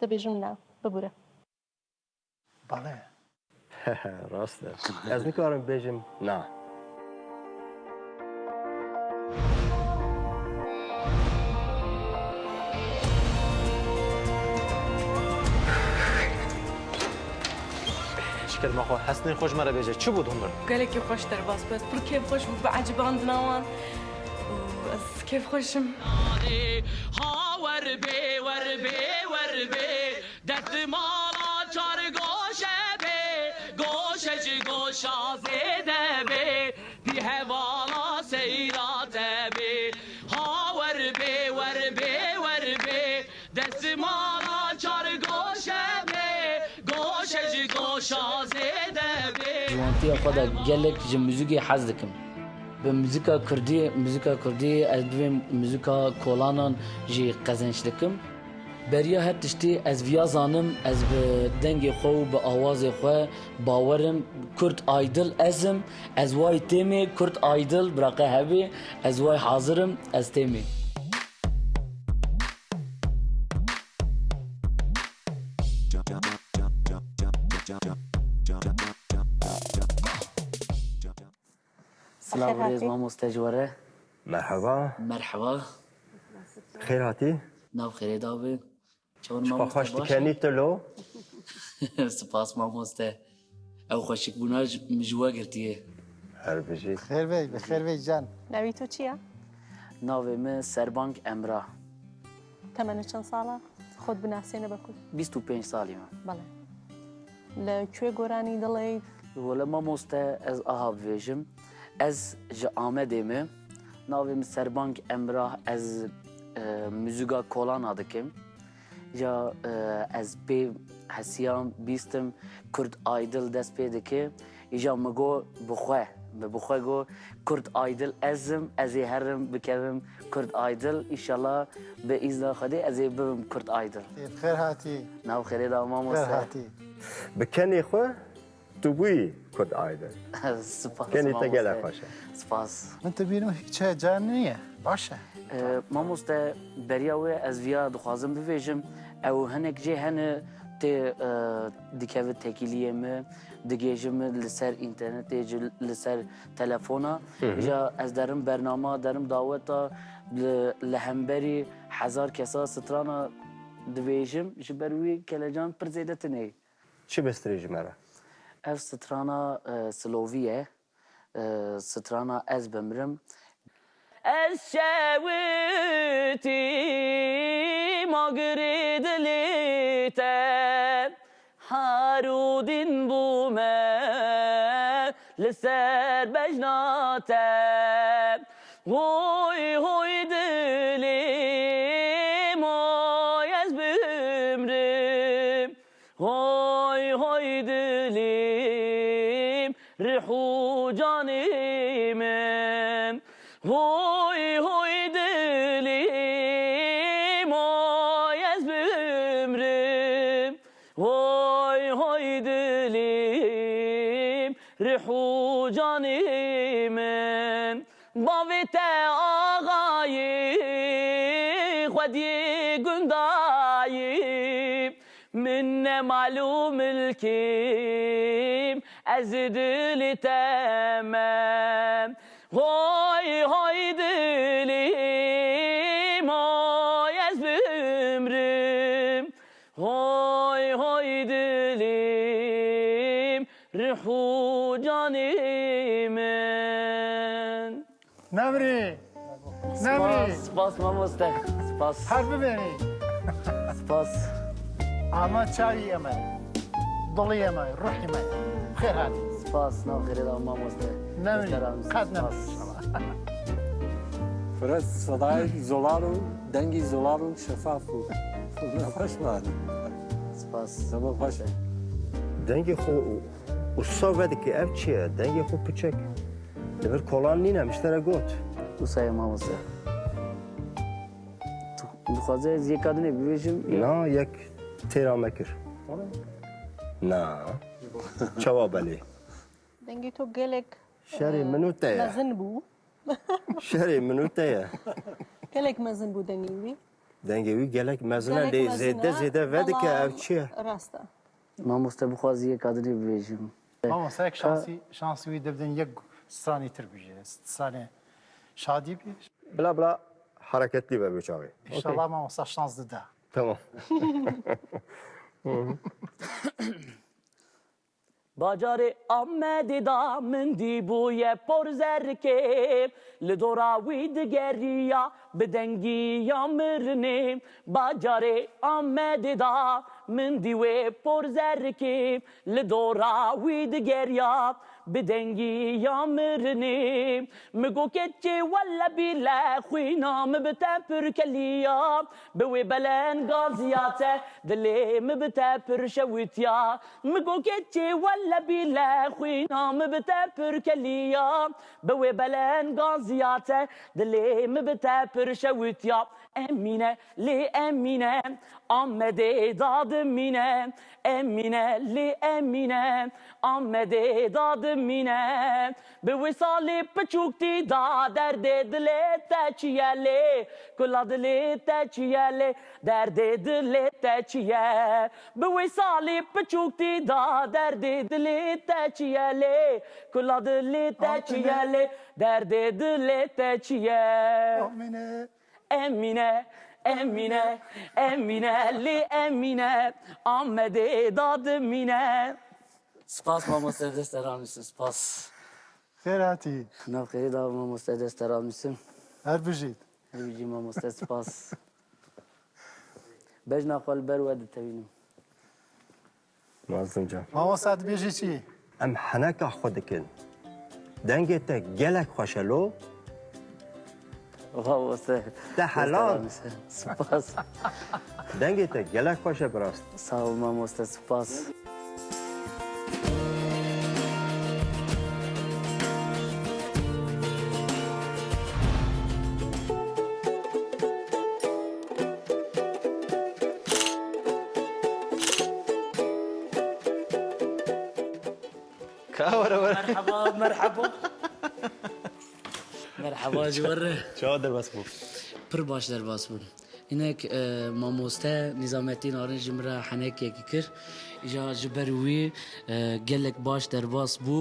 دبیجمنا ببوره بله راسته از نکارم بیجم نه شکل ما خو حسنی خوش مرا بیجه چی بود عمر؟ گلگی خوش در باس بس پر کیف خوش بود بعجباند نوان از کیف خوشم ها ور بی دست مالا چار گوشه بی گوشه جی گوشا زیده بی دی هوالا سیرات بی ها ور بی دست مالا چار گوشه بی گوشه جی گوشا زیده بی جوانتی خدا گلک جی موزیکی حز دکم به موزیکا کردی از دویم موزیکا کولانان جی قزنش دکم بریا هر تشتی از ویا زانم از به دنگ خو و به آواز خو باورم کرد آیدل ازم از وای تیمی کرد آیدل براقه هبی از وای حاضرم از تیمی سلام علیکم ما مستجوره مرحبا خیر هاتی ناو خیره داوی چپا خوش تکنی تلو سپاس ما مسته او خوشک بوناج مجوا گرتیه هر بجی خیر بی جان نوی تو چیه؟ ناوی من سربانک امرا تمنه چند ساله؟ خود بناسینه بکن 25 سالی من بله لکوی گورانی دلید؟ ولی ما مسته از آهاب ویجم از جا آمده می ناوی من سربانک امرا از موزیکا کولان آدکم یا از پی حسیام بیستم کرد آیدل دست پیده که یا مگو بخواه گو کرد آیدل ازم ازی هرم بکرم کرد آیدل ایشالله به ایزنا خودی ازی ببم کرد آیدل خیر هاتی ناو خیره دا ما خیر هاتی بکنی خواه تو بوی کرد آیدل سپاس کنی تگل خوشه سپاس من تبینم هیچ جان نیه باشه مامۆستا بەریاوێ ئەس ڤیا دخوازم ببێژم ئەو هەنێک جێ هەنە تێ دکەوێت تێکیلیە me digêjim li ser internetê ji li ser telefona ja ez derim bernama derim daweta li hemberî hezar kesa strana dibêjim ji ber wî kelecan pir zêde tune. Çi bestrêjî me re? Ev strana Silovî ye strana ez bimirim. Ez şewitî magirê dilê te harûdîn bûme li ser bejna te hoy hoy dilê moy ez bimrim hoy hoy dilîm rihû canî min hoy hoy dilîm oy ez bimrim hoy hoy dilîm rihû canî min bavê te ağayî xwediyê gundayî min ne malûm ilkîm ez dilê te me hoy hoy dilîm oy ez bimrim hoy hoy dilîm rihû canî min. Nemrî! Nemrî! Spas mamoste. Spas. Her bibênî. Spas. Ama çavî eme. Dolî eme, ruhî me. Xêr hatî. Spas navxêrê da mamoste. Nemrî. Qet nemrî. Biraz sadayı zolar û dengî zolar û şeffaf û nexweş bari. Spas. Dema xweş e. Dengê xwe û sav vedike ev çi ye? Dengê xwe piçek. Li vir kolan nîne miştere got. Wisa mamoste. Dixwaze ez yê kadinê bibêjim. Na yek têra me kir. Na. Çawa belê. Dengê to gelek Şerê min û te ye. mezin bû. Şerê min û te ye. Gelek mezin bû dengê wî. Dengê wî gelek mezin e lê zêde zêde vedike ev çi ye? Rast e. Mamoste bixwazî yê kadinê bibêjim. Ama sen şansî wî dibdin yek stranî tir bijî. Stranê şadî bî. Bila bila hareketli be bu çavê. İnşallah ama sen şans dide. Tamam. Bacarê Amedê da min dîbûye por zerkê li dora wî digeriya bi dengiya mirinê Bacarê Amedê da min dîwê por zerkê li dora wî digeriya bi dengiya mirinê mi got keçê wele bîle xwîna mi bi te pir keliya bi wê belenga ziyate dilê mi bi te pir şewîtiya mi got keçê wele bîle xwîna mi bi te pir keliya bi wê belenga ziyate dilê mi bi te pir şewîtiya Emine li Emine Amedê dadim mîne Emine li Emine Amedê dadim mîne bi wisalê piçûktî da derdê dilê te çi ye lê kula dilê te çi ye lê derdê dilê te çi ye bi wisalê piçûktî da derdê dilê te çi ye lê kula dilê te çi ye lê derdê dilê te çi ye Emine Emine Emine li Emine Amedê dadim mîne Spas mamoste destê almışsın spas. Xêr hatî. Navxêrê da mamoste destê almışsın. Her bijît. Her bijî mamoste spas. Bejna xwe li ber we ditewînim. Mazlum can. Ama sen dibêjî çi? Em heneka xwe dikin. Dengê te gelek xweş e lo. Mamoste. Te helal. Spas. Dengê te gelek xweş e birast. Sağ ol mamoste spas. مرحبا مرحبا جوره شو هذا بس بو پر باش درباس بوون هینێک مامۆستا نیزامەتین ئارن ji min re henekekî kir îja ji ber wî gelek baş derbas bû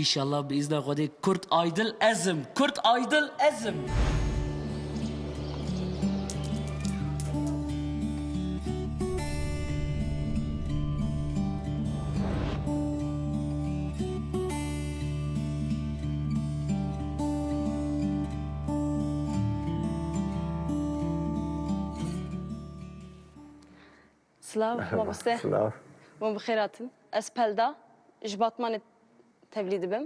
îşallah bi îzna Xwedê Kurt aydil ezim Kurt aydil ezim سلاو مامۆستا وم بخێراتن ئەس پەلدا ji Batmanê tevlî dibim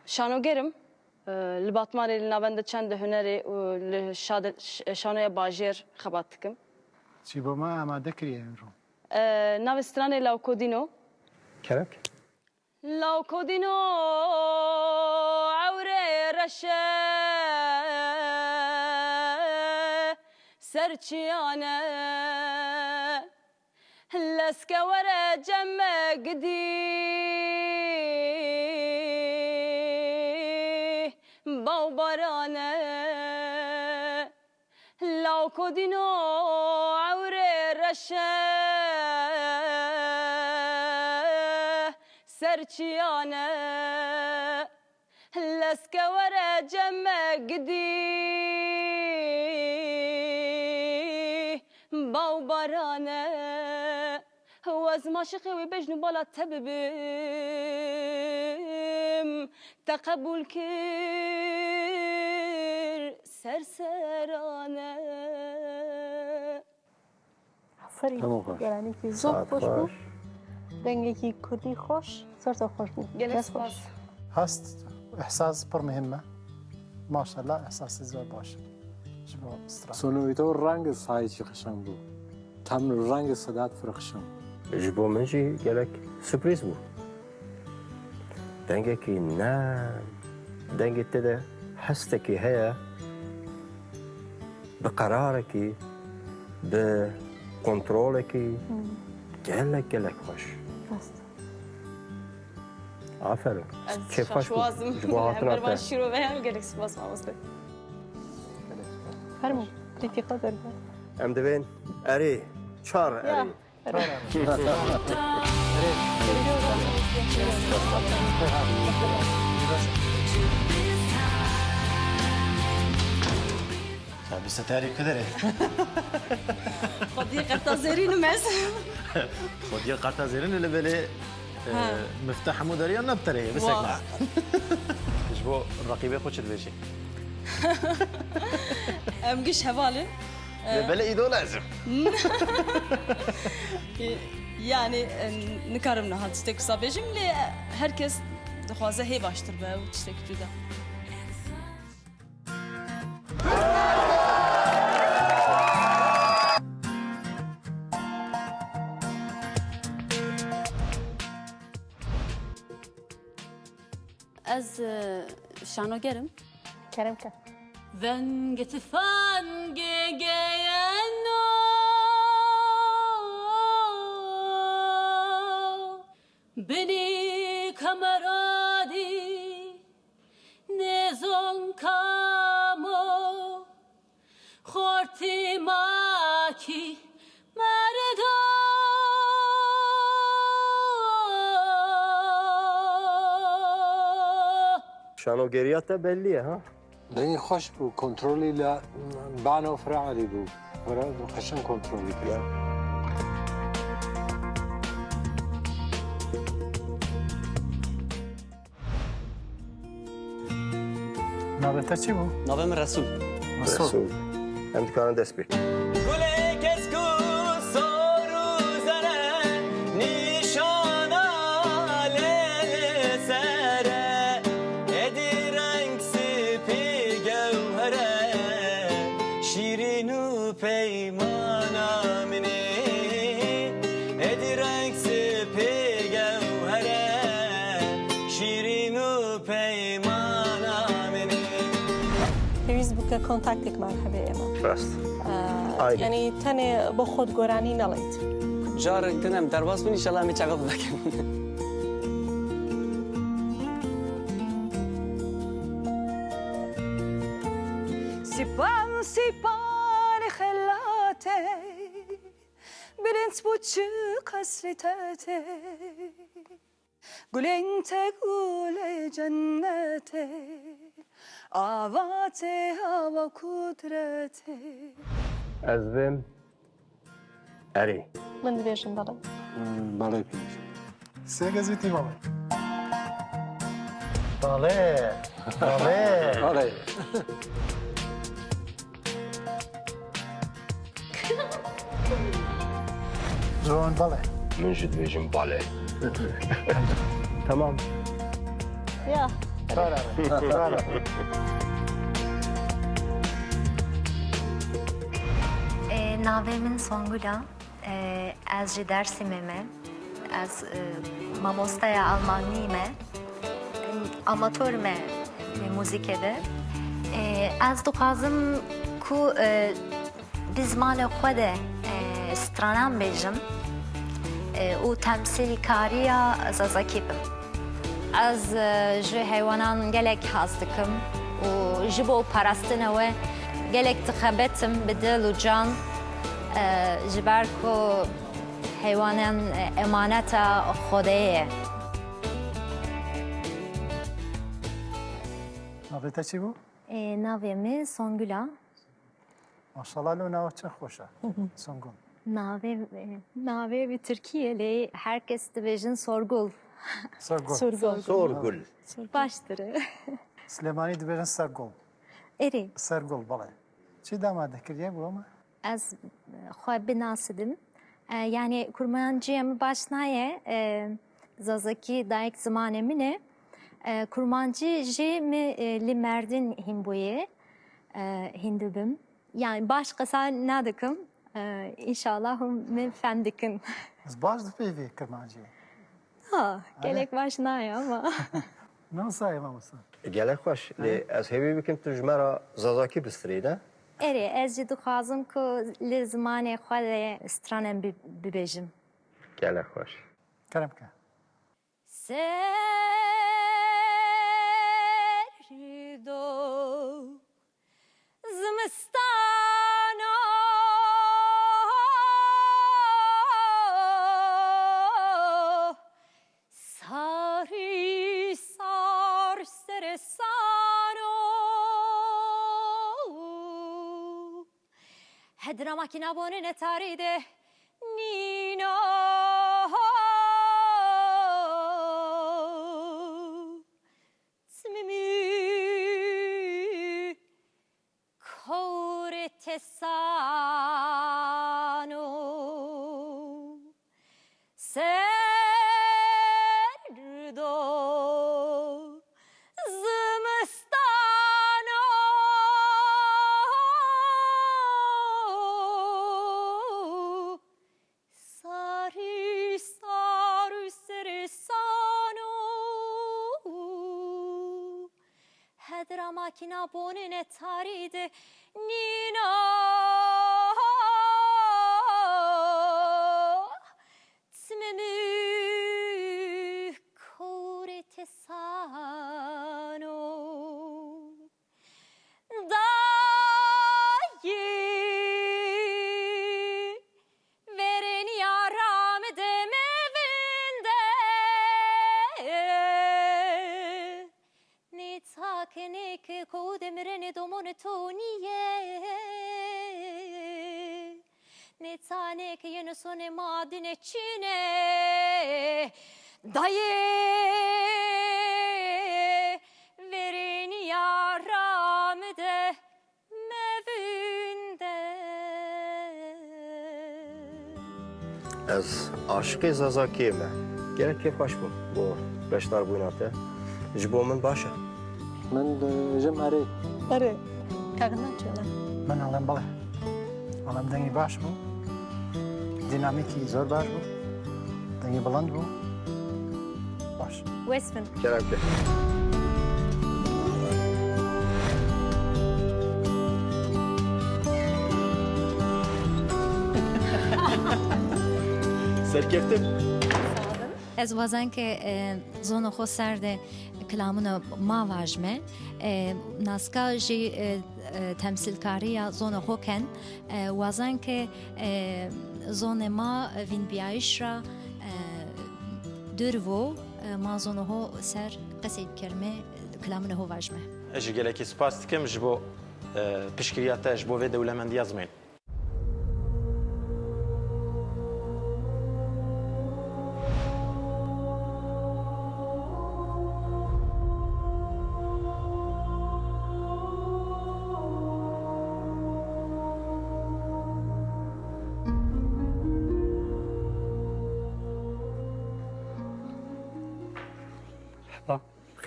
şanogerim li Batmanê li navenda çend hunerê û li şanoya bajêr xebat dikim چی بۆ ما ئامادە کریە ئەمڕۆ navê stranê Lawkodîno Kerek? Lawkodîno ewrê reşe serçiyane لسکه وره جمع گدی باو بارانه لاو کدینو عوره رشه سرچیانه لسکه وره جمع گدی باو بارانه وازم عاشقي وبجنو بالا تببم تقبل كر سرسرانه آفرین گرانی که زود خوش بود دنگی که کردی خوش سرتا خوش بود گلک سپاس هەست احساس پڕ مهمە ماشەڵڵا احساسی زۆر باشە ji bo stran سنویتۆ ڕەنگە سایکی قشنگ بوو تەم ڕەنگە سەدات فرەخشم ji bo min jî gelek sürpriz bû. Dengekî nem, dengê te de hestekî heye, bi qerarekî, bi kontrolekî, gelek xweş. Aferin. Kêf xweş bû. Ji bo hatina te. şîroveyê gelek spas mamoste فرمو پریتی خود دارد Em divên erê, çar erê. Tabii ستاری کدره خودی قطع زیرین مز خودی قطع زیرین اللي بله مفتاح مدريا نبتره بس هيك معك جبو الرقيبه خد البيشي امقش هفالن بلا ايدو لازم yani nikarim nahat tiştek sabejim li herkes dixwaze hê baştir be û tiştek cuda. Ez şanogerim. Keremke. Wenn getifan gegeyeno beni kameradi nezon kamo khorti maki merdo Şanogeriya te belli ye ha. دنگی خوش بوو کۆنتترۆلی لە بانە و فراعلی بوو خەشن کۆنتترۆلی کرد ناوێتە چی بوو؟ ناوێم ڕەسوول Resul. Em dikarin dest pê. Gulek esku soru zere nişana lele sere edi renk sipi gevhere şirinu peymana mini edi renk sipi gevhere şirinu peymana mini پێویست بکە کۆنتاکتێکمان هەبێ ئێمە Rast. یعنی تەنێ بۆ خۆت گۆرانی نەڵێیت جارێک دنم دەرباز بوون ئیشەڵا می چاقە دەکەم Sipan sipan bilinç bu çık hasretete Gülente güle cennete Avate hava kudrete Ezvim Eri. من دبیجم بله. بله پیش. سه گزیتی بابا. بله. بله. بله. جوان بله. من جد بيجم بالي. تمام. یا. Navê min Songula, ez ji Dêrsimê me, ez mamostaya Almanî me, amatör me muzîkê de. Ez dixwazim ku bi zimanê xwe de stranan bêjim û temsîlkariya zazakî bim. Ez ji heywanan gelek hez dikim û ji bo parastina we gelek dixebetim bi dil û can ji ber ku heywanan emaneta Xwedê ye. ناوی تا چی بود؟ Navê min Songula. ماشاءالله لو ناو چه خوشه. سونگون. Navê bi Tirkiyelê herkes dibêjin Sorgul. Sorgul. Sorgul. Baştır. سلیمانی دبیرن سرگل. Erê. سرگل بله. چی داماده کردیه بولما؟ Ez xwe binasidim. Yani kurmancıyım başnaye zazaki dayık zamanı mine. Kurmancı jî mi li Merdin himboye hindubim. Yani başka sen ne dikim? İnşallah mi fendikin. از باز دپیوی کرمانجی. Ha, gelek başnaye ama. Nasıl ayımamışsın? Gelek hoş. Az hevi bikim tujmara zazaki bistrine. Erê ez jî dixwazim ku li zimanê xwe de stranan bibêjim. Gelek hoş. Kerem ke. Serdo zimistano Sari sar seresano Hedra makina bonine taride Nino Smimi Kore tesano Serdo Zimistano Sari saru seresano Hedra makina bonine taride Nino Tmemi kore tesano Dayı Veren yaram demevinde Ne takene ke kodemrene domone toniye Ne tane ke yeni sone madine çine Dayı Veren yaram de mevinde Az aşkı zazaki me. Gelek kef hoş bu. Bu beşler buynatı. Jibo min başa. من جم اری. Erê. Kağından çöle. من علم بله. علم دنگی باش بو. دینامیکی زور باش بو. دنگی بلند بو. باش. Westman. Kerem ke. Serkeftim. Ez wazan ke zona xwe ser de kilamına mavajme naska jî temsilkariya zona xwe ken wazan ke زون ما وین بیایش را درو ما زونه ها سر قصید کرمه کلامنه ها واجمه. اجي gelekî spas dikim ji bo piştgiriya te ji bo vê dewlemendiya zimên.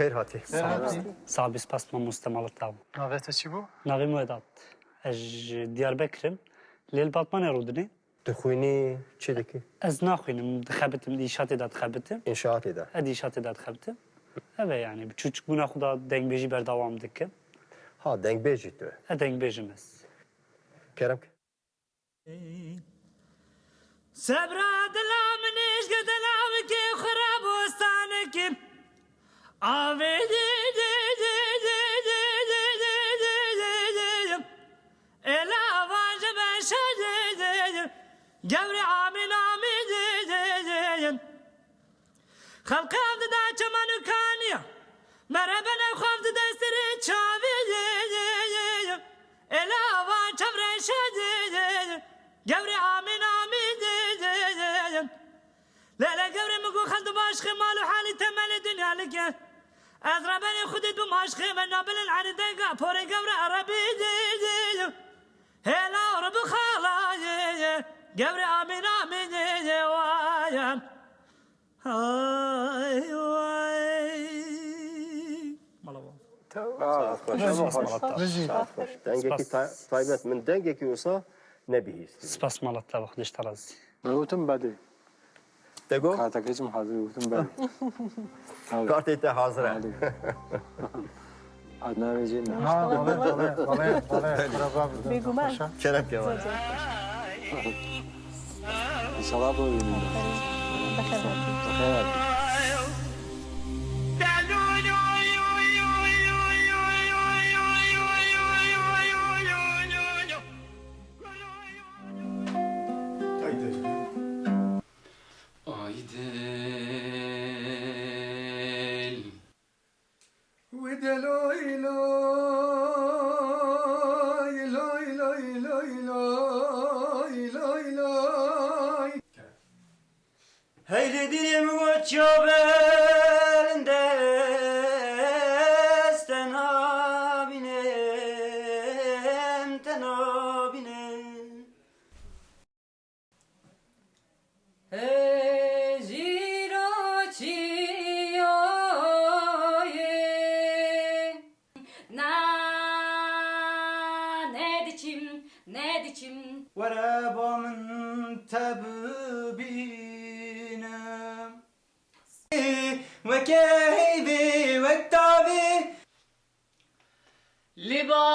خير هاتي صعب سپاس ما مستمالت تاو ناوێتە چی بوو؟ ناوی مودات اج دیار بکرم لیل باتمان رودنی دخويني چی دکی؟ از ناخوینم دخبتم دیشاتی داد خبتم انشاءاتی دا دیشاتی داد خبتم اوه yani küçük buna kuda denk beji berdavam dikim ha denk beji tu denk bejimiz Kerem سبرا دلا منش قدلا وكي خراب وستانك آوي دي دي دي دي دي دي دي دي دي دي إلا واجب شديد قبري عامل عامل دي دي دي خلق عبد دا چمانو كانيا مربنا خافد دا سري چاوي دي دي دي إلا واجب شديد قبري عامل عامل دي دي دي لا لا قبري مقو خلد باشخ مالو حالي تمال الدنيا لك از ربني خدت بماشخ من نابل العرض دقا بوري قبري عربي دي دي هلا رب خالا قبري عامل عامل دي دي وايا هاي واي دنگێکی تایبەت من دەنگێکی وسا نەبیست سپاس مالت تاو خودش ترازی وتم بدی دەگۆ کاتەکەچم حاضر وتم بدی کارتێک تە حاضرە عدنانێژێ بێگومان کەرەم پێوە ئینشەڵا بۆ ببینین بەخێر Haydi dilim koçya belinde tenabinem tenabinem ne diçim ورابا من تببينم وكاهبي وكتابي لبا